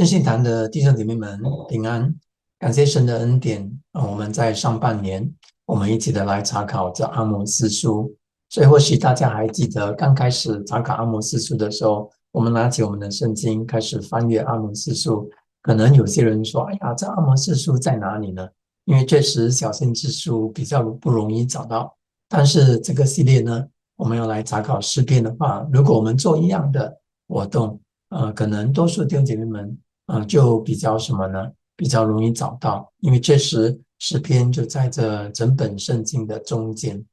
圣信堂的弟兄姐妹们平安，感谢神的恩典。我们在上半年，我们一起的来查考这阿摩司书，所以或许大家还记得，刚开始查考阿摩司书的时候，我们拿起我们的圣经开始翻阅阿摩司书，可能有些人说：“哎呀，这阿摩司书在哪里呢？”因为确实小先知书比较不容易找到，但是这个系列呢，我们要来查考诗篇的话，如果我们做一样的活动，可能多数弟兄姐妹们就比较什么呢？比较容易找到，因为确实诗篇就在这整本圣经的中间。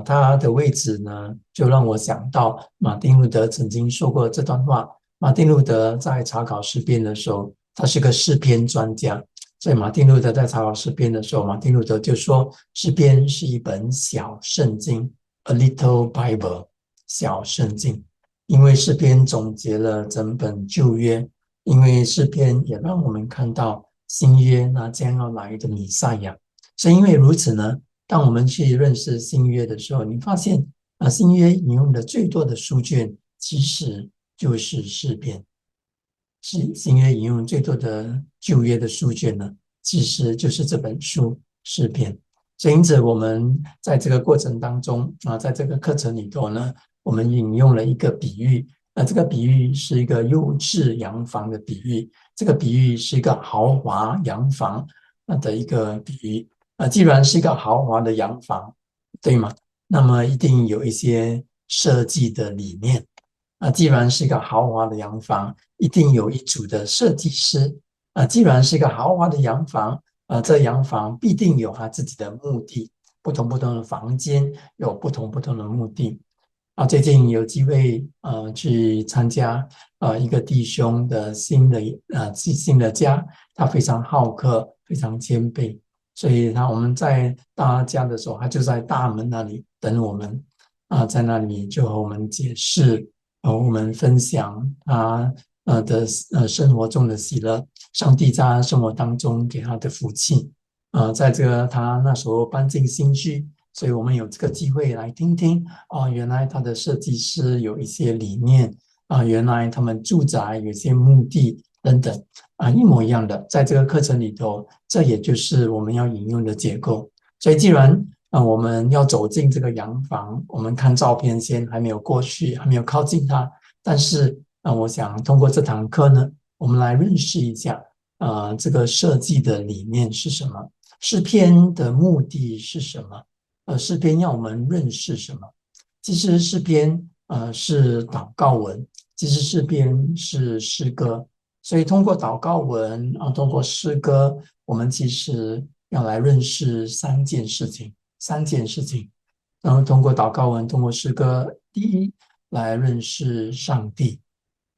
它的位置呢，就让我想到马丁路德曾经说过这段话。马丁路德在查考诗篇的时候，他是个诗篇专家，所以马丁路德在查考诗篇的时候，马丁路德就说诗篇是一本小圣经 ，a little Bible， 小圣经，因为诗篇总结了整本旧约。因为诗篇也让我们看到新约那将要来的弥赛亚，所以因为如此呢，当我们去认识新约的时候，你发现新约引用的最多的书卷其实就是诗篇，新约引用最多的旧约的书卷呢，其实就是这本书诗篇。所以因此我们在这个过程当中在这个课程里头呢，我们引用了一个比喻。这个比喻是一个优质洋房的比喻，这个比喻是一个豪华洋房的一个比喻。既然是一个豪华的洋房，对吗？那么一定有一些设计的理念。既然是一个豪华的洋房，一定有一组的设计师。既然是一个豪华的洋房，这洋房必定有它自己的目的，不同的房间有不同的目的。最近有机会去参加一个弟兄的新的家，他非常好客，非常谦卑，所以我们在到他家的时候，他就在大门那里等我们在那里就和我们解释，和我们分享他的生活中的喜乐，上帝在他生活当中给他的福气。在这个他那时候搬进新居，所以我们有这个机会来听听原来他的设计师有一些理念原来他们住宅有一些目的等等一模一样的，在这个课程里头，这也就是我们要引用的结构。所以既然我们要走进这个洋房，我们看照片先还没有过去，还没有靠近它，但是我想通过这堂课呢，我们来认识一下这个设计的理念是什么，诗篇的目的是什么？诗篇要我们认识什么？其实诗篇是祷告文，其实诗篇是诗歌，所以通过祷告文通过诗歌，我们其实要来认识三件事情。然后通过祷告文，通过诗歌，第一来认识上帝，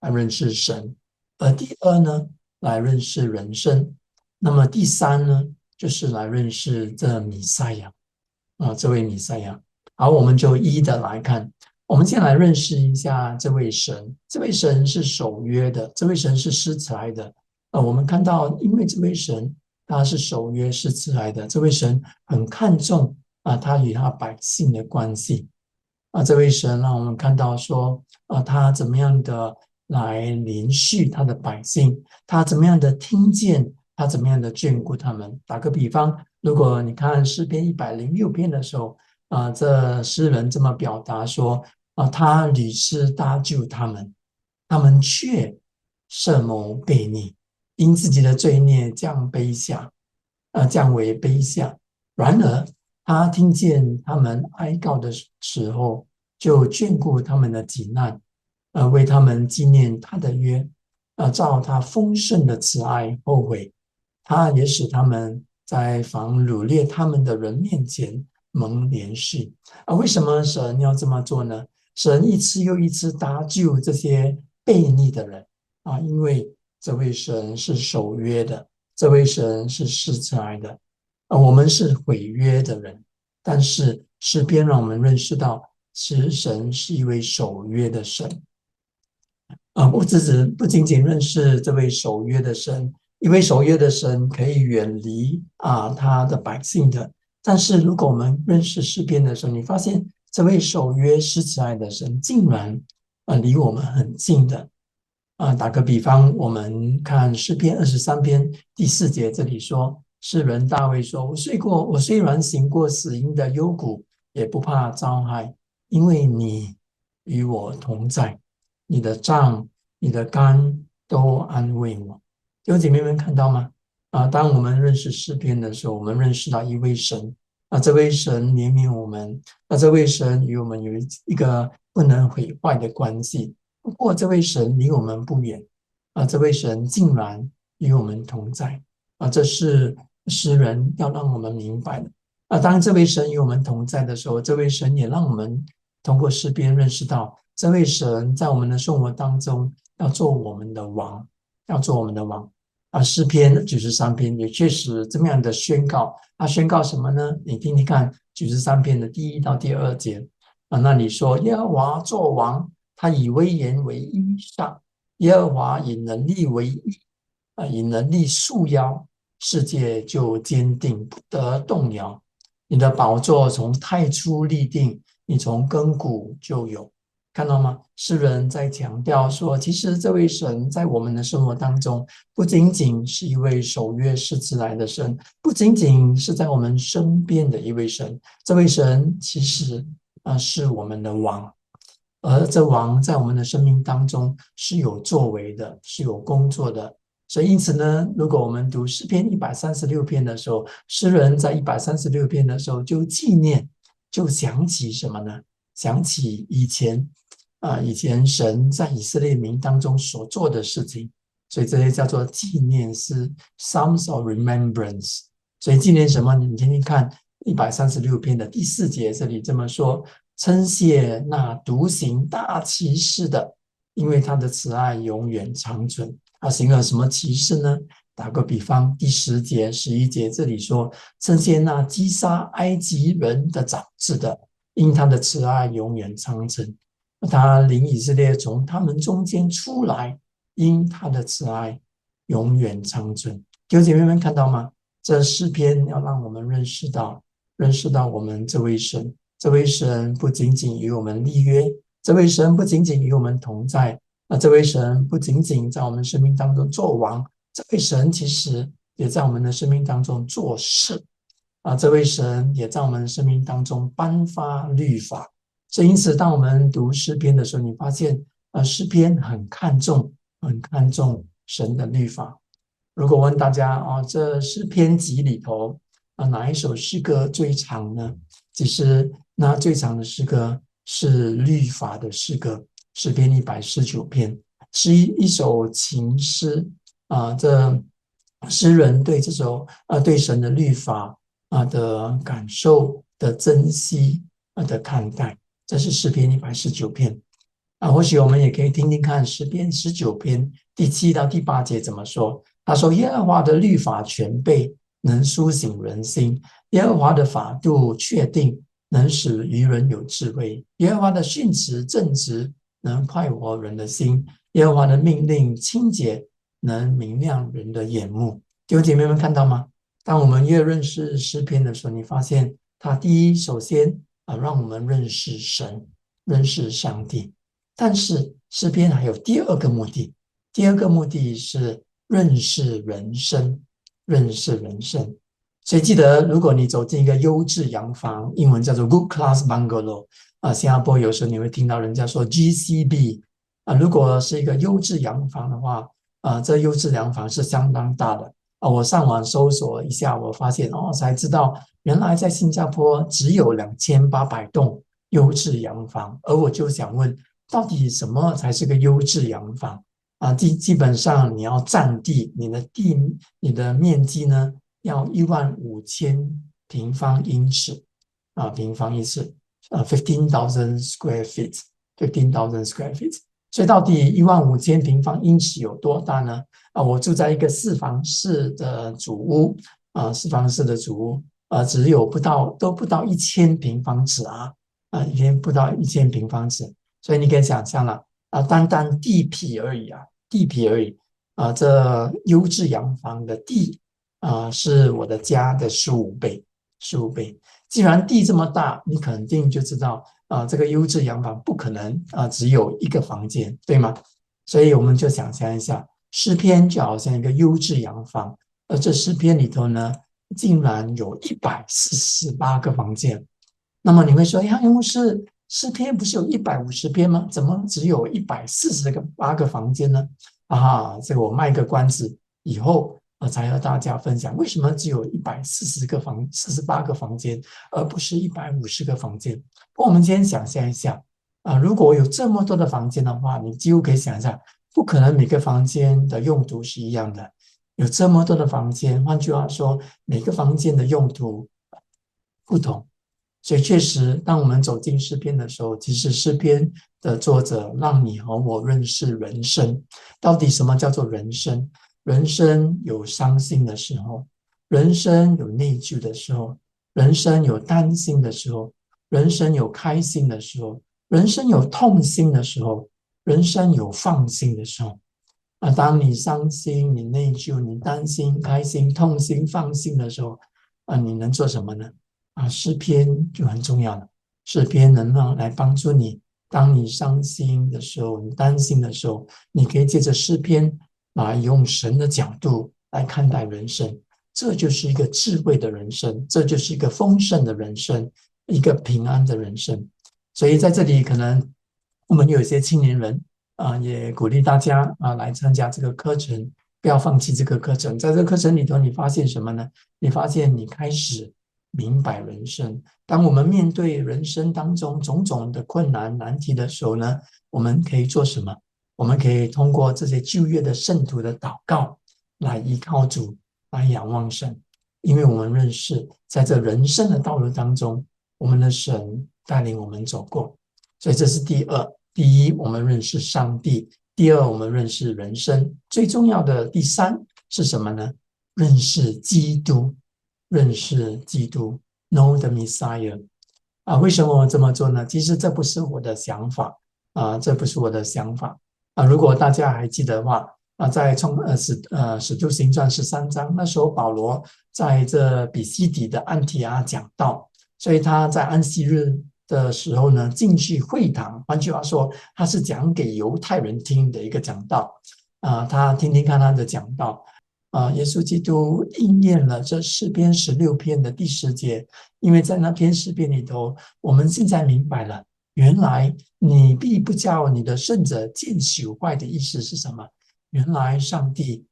来认识神，而第二呢，来认识人生。那么第三呢，就是来认识这弥赛亚这位弥赛亚。好，我们就一一的来看。我们先来认识一下这位神，这位神是守约的，这位神是施慈爱的。我们看到，因为这位神他是守约施慈爱的，这位神很看重他与他百姓的关系这位神让我们看到说他怎么样的来连续他的百姓，他怎么样的听见，他怎么样的眷顾他们。打个比方，如果你看诗篇106篇的时候这诗人这么表达说他屡次搭救他们，他们却设谋悖逆，因自己的罪孽降为卑下。然而他听见他们哀告的时候，就眷顾他们的急难，为他们纪念他的约，照他丰盛的慈爱后悔，他也使他们在防掳掠他们的人面前蒙怜恤。为什么神要这么做呢？神一次又一次搭救这些悖逆的人因为这位神是守约的，这位神是施慈爱的。我们是毁约的人，但是诗篇让我们认识到，其实神是一位守约的神。不仅仅认识这位守约的神，一位守约的神可以远离他的百姓的。但是如果我们认识诗篇的时候，你发现这位守约施慈爱的神竟然离我们很近的。打个比方，我们看诗篇23篇第4节，这里说，诗人大卫说：我虽然行过死荫的幽谷，也不怕遭害，因为你与我同在，你的杖、你的竿都安慰我。弟兄姐妹们看到吗？当我们认识诗篇的时候，我们认识到一位神，这位神怜悯我们，这位神与我们有一个不能毁坏的关系。不过这位神离我们不远，这位神竟然与我们同在，这是诗人要让我们明白的。当这位神与我们同在的时候，这位神也让我们通过诗篇认识到，这位神在我们的生活当中要做我们的王，要做我们的王。诗篇93篇也确实这么样的宣告。宣告什么呢？你听听看93篇的第1到第2节。那里说，耶和华作王，他以威严为衣裳，耶和华以能力为衣，以能力束腰，世界就坚定，不得动摇。你的宝座从太初立定，你从亘古就有。看到吗？诗人在强调说，其实这位神在我们的生活当中，不仅仅是一位守约施慈爱的神，不仅仅是在我们身边的一位神，这位神其实是我们的王，而这王在我们的生命当中是有作为的，是有工作的。所以因此呢，如果我们读诗篇136篇的时候，诗人在136篇的时候就纪念，就想起什么呢？想起以前神在以色列民当中所做的事情，所以这些叫做纪念诗 （Psalms of Remembrance）。所以纪念什么？你听听看，136篇的第4节这里这么说：称谢那独行大奇事的，因为他的慈爱永远长存。行了什么奇事呢？打个比方，第10节、11节这里说：称谢那击杀埃及人的长子的，因他的慈爱永远长存。他领以色列从他们中间出来，因他的慈爱永远长存。弟兄姐妹们看到吗？这诗篇要让我们认识到我们这位神，这位神不仅仅与我们立约，这位神不仅仅与我们同在，这位神不仅仅在我们生命当中做王，这位神其实也在我们的生命当中做事。这位神也在我们生命当中颁发律法。所以因此当我们读诗篇的时候，你发现诗篇很看重神的律法。如果问大家这诗篇集里头哪一首诗歌最长呢？其实那最长的诗歌是律法的诗歌，诗篇119篇，是一首情诗。这诗人对这首对神的律法的感受的珍惜的看待，这是诗篇119篇。或许我们也可以听听看诗篇19篇第7到第8节怎么说。他说：耶和华的律法全备，能苏醒人心；耶和华的法度确定，能使愚人有智慧；耶和华的训词正直，能快活人的心；耶和华的命令清洁，能明亮人的眼目。弟兄姐妹们看到吗？当我们越认识诗篇的时候，你发现他第一，首先让我们认识神，认识上帝。但是诗篇还有第二个目的，第二个目的是认识人生，认识人生。所以记得，如果你走进一个优质洋房，英文叫做 Good Class Bungalow，新加坡有时候你会听到人家说 GCB，如果是一个优质洋房的话，这优质洋房是相当大的。我上网搜索一下，我发现才知道原来在新加坡只有2800栋优质洋房，而我就想问，到底什么才是个优质洋房？基本上你要占地，你的面积呢要15000平方英尺，15,000 square feet，15,000 square feet。所以到底15000平方英尺有多大呢？我住在一个4房式的主屋，4房式的主屋，只有不到1000平方尺已经不到1000平方尺。所以你可以想象了单单地皮而已这优质洋房的地是我的家的15倍。既然地这么大，你肯定就知道这个优质洋房不可能只有一个房间，对吗？所以我们就想象一下，诗篇就好像一个优质洋房，而这诗篇里头呢，竟然有148个房间。那么你会说，呀，牧师，诗篇不是有150篇吗？怎么只有148个房间呢？这个我卖个关子，以后才和大家分享为什么只有48个房间，而不是150个房间。我们先想象一下如果有这么多的房间的话，你几乎可以想象，不可能每个房间的用途是一样的。有这么多的房间，换句话说，每个房间的用途不同。所以确实，当我们走进诗篇的时候，其实诗篇的作者让你和我认识人生。到底什么叫做人生？人生有伤心的时候，人生有内疚的时候，人生有担心的时候，人生有开心的时候，人生有痛心的时候，人生有放心的时候。当你伤心、你内疚、你担心、开心、痛心、放心的时候，你能做什么呢？诗篇就很重要了。诗篇能来帮助你，当你伤心的时候、你担心的时候，你可以借着诗篇来用神的角度来看待人生。这就是一个智慧的人生，这就是一个丰盛的人生，一个平安的人生。所以在这里，可能我们有一些青年人也鼓励大家来参加这个课程，不要放弃这个课程。在这个课程里头，你发现什么呢？你发现你开始明白人生。当我们面对人生当中种种的困难难题的时候呢，我们可以做什么？我们可以通过这些旧约的圣徒的祷告来依靠主，来仰望神，因为我们认识在这人生的道路当中，我们的神带领我们走过。所以这是第二。第一，我们认识上帝；第二，我们认识人生。最重要的第三是什么呢？认识基督，认识基督 ，Know the Messiah。为什么我这么做呢？其实这不是我的想法这不是我的想法如果大家还记得的话在使徒行传13章，那时候保罗在这比西底的安提阿讲道，所以他在安息日的时候呢，进去会堂，换句话说，他是讲给犹太人听的一个讲道他听听看他的讲道耶稣基督应验了这诗篇16篇的第10节，因为在那篇诗篇里头，我们现在明白了，原来你必不叫你的圣者见朽坏的意思是什么？原来上帝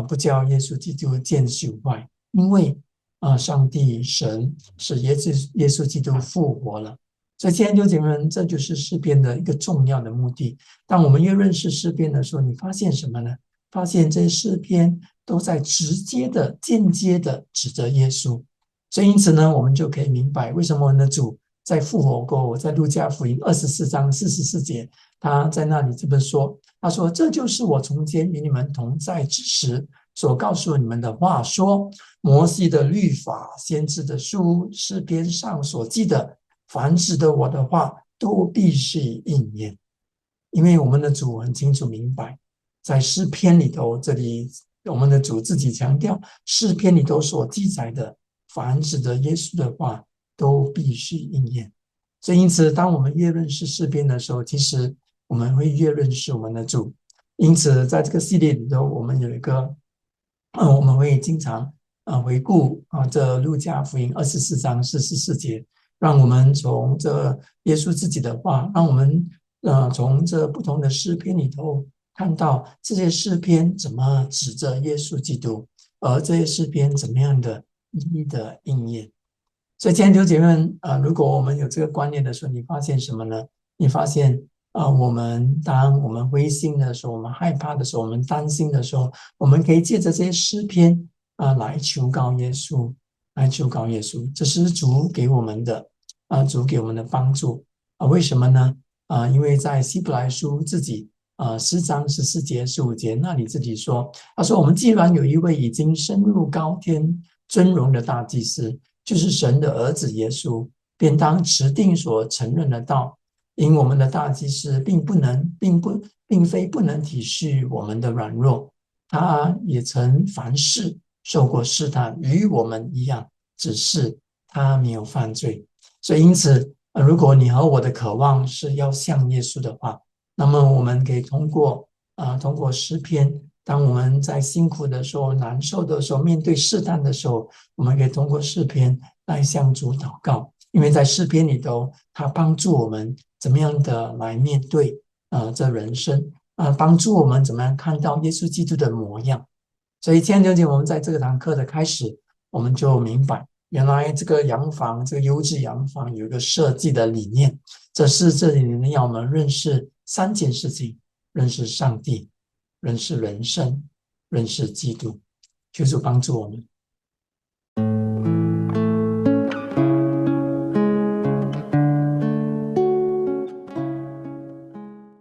不叫耶稣基督见朽坏，因为上帝神使耶稣基督复活了。所以亲爱的弟兄姐妹们，这就是诗篇的一个重要的目的。当我们越认识诗篇的时候，你发现什么呢？发现这些诗篇都在直接的、间接的指责耶稣。所以因此呢，我们就可以明白为什么我们的主在复活过后，在路加福音24章44节，他在那里这么说：“他说，这就是我从前与你们同在之时所告诉你们的话，说摩西的律法、先知的书、诗篇上所记的，凡指的我的话，都必须应验。”因为我们的主很清楚明白，在诗篇里头，这里我们的主自己强调，诗篇里头所记载的，凡指的耶稣的话，都必须应验。所以因此，当我们越认识诗篇的时候，其实我们会越认识我们的主。因此，在这个系列里头，我们有一个我们会经常回顾这路加福音24章44节，让我们从这耶稣自己的话，让我们从这不同的诗篇里头看到这些诗篇怎么指着耶稣基督，而这些诗篇怎么样的一一的应验。所以，亲爱的弟兄姐妹们如果我们有这个观念的时候，你发现什么呢？你发现当我们灰心的时候，我们害怕的时候，我们担心的时候，我们可以借着这些诗篇来求告耶稣，来求告耶稣。这是主给我们的主给我们的帮助为什么呢？因为在希伯来书自己4章14节15节那里自己说，他说我们既然有一位已经升入高天尊荣的大祭司，就是神的儿子耶稣，便当持定所承认的道。因我们的大祭司并非不能体恤我们的软弱，他也曾凡事受过试探，与我们一样，只是他没有犯罪。所以因此如果你和我的渴望是要像耶稣的话，那么我们可以通过通过诗篇，当我们在辛苦的时候、难受的时候、面对试探的时候，我们可以通过诗篇来向主祷告，因为在诗篇里头，它帮助我们怎么样的来面对这人生，帮助我们怎么样看到耶稣基督的模样。所以，亲爱的弟兄姐妹，我们在这个堂课的开始，我们就明白，原来这个洋房，这个优质洋房有一个设计的理念，这里面要我们认识三件事情：认识上帝，认识人生，认识基督。求主帮助我们。